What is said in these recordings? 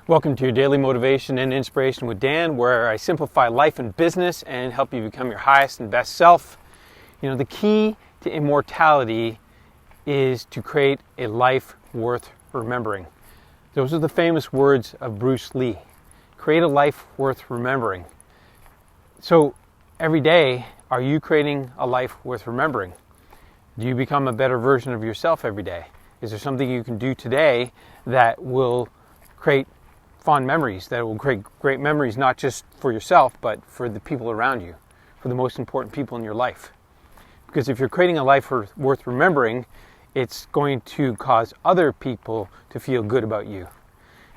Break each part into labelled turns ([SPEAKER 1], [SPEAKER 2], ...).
[SPEAKER 1] Welcome to your daily motivation and inspiration with Dan, where I simplify life and business and help you become your highest and best self. You know, the key to immortality is to create a life worth remembering. Those are the famous words of Bruce Lee. Create a life worth remembering. So every day, are you creating a life worth remembering? Do you become a better version of yourself every day? Is there something you can do today that will create fond memories, that will create great memories, not just for yourself, but for the people around you, for the most important people in your life? Because if you're creating a life worth remembering, it's going to cause other people to feel good about you.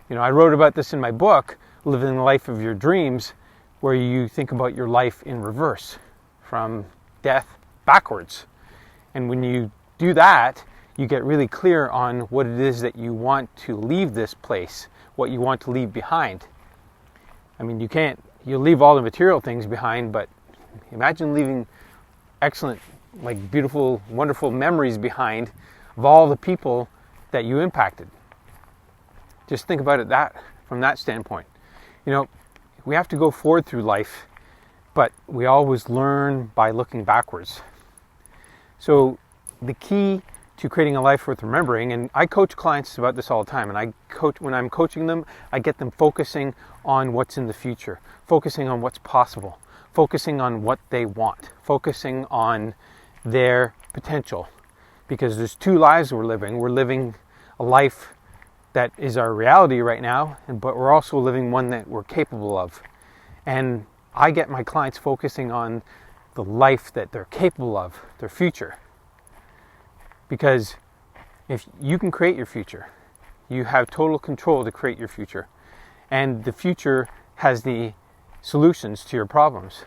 [SPEAKER 1] You know, I wrote about this in my book, Living the Life of Your Dreams, where you think about your life in reverse, from death backwards. And when you do that, you get really clear on what it is that you want to leave this place, what you want to leave behind. I mean, you'll leave all the material things behind, but imagine leaving excellent, beautiful, wonderful memories behind of all the people that you impacted. Just think about it from that standpoint. You know, we have to go forward through life, but we always learn by looking backwards. So the key to creating a life worth remembering, and I coach clients about this all the time, and when I'm coaching them, I get them focusing on what's in the future, focusing on what's possible, focusing on what they want, focusing on their potential. Because there's two lives we're living. We're living a life that is our reality right now, but we're also living one that we're capable of. And I get my clients focusing on the life that they're capable of, their future. Because if you can create your future, you have total control to create your future. And the future has the solutions to your problems.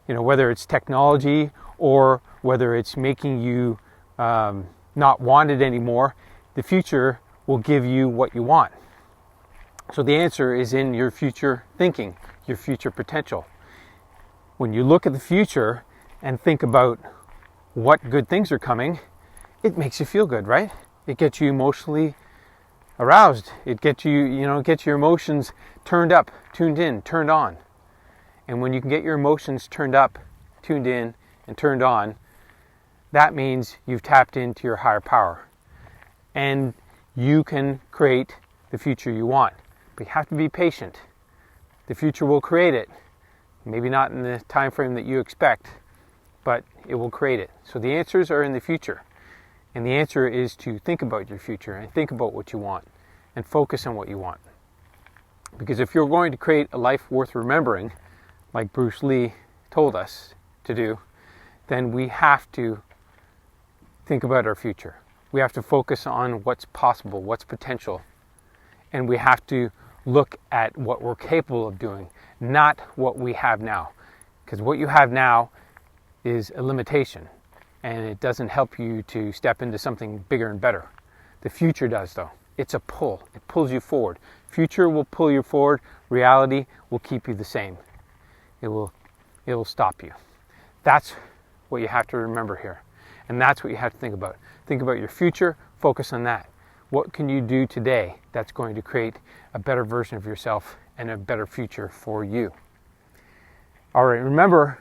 [SPEAKER 1] You know, whether it's technology or whether it's making you not wanted anymore, the future will give you what you want. So the answer is in your future thinking, your future potential. When you look at the future and think about what good things are coming, it makes you feel good, right? It gets you emotionally aroused. It gets your emotions turned up, tuned in, turned on. And when you can get your emotions turned up, tuned in, and turned on, that means you've tapped into your higher power. And you can create the future you want. But you have to be patient. The future will create it. Maybe not in the time frame that you expect, but it will create it. So the answers are in the future. And the answer is to think about your future and think about what you want and focus on what you want. Because if you're going to create a life worth remembering, like Bruce Lee told us to do, then we have to think about our future. We have to focus on what's possible, what's potential. And we have to look at what we're capable of doing, not what we have now. Because what you have now is a limitation. And it doesn't help you to step into something bigger and better. The future does, though. It's a pull. It pulls you forward. Future will pull you forward. Reality will keep you the same. It will stop you. That's what you have to remember here. And that's what you have to think about. Think about your future. Focus on that. What can you do today that's going to create a better version of yourself and a better future for you? All right, remember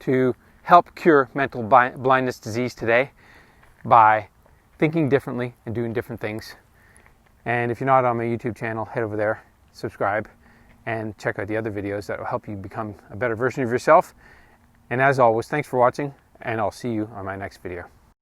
[SPEAKER 1] to help cure mental blindness disease today by thinking differently and doing different things. And if you're not on my YouTube channel, head over there, subscribe, and check out the other videos that will help you become a better version of yourself. And as always, thanks for watching, and I'll see you on my next video.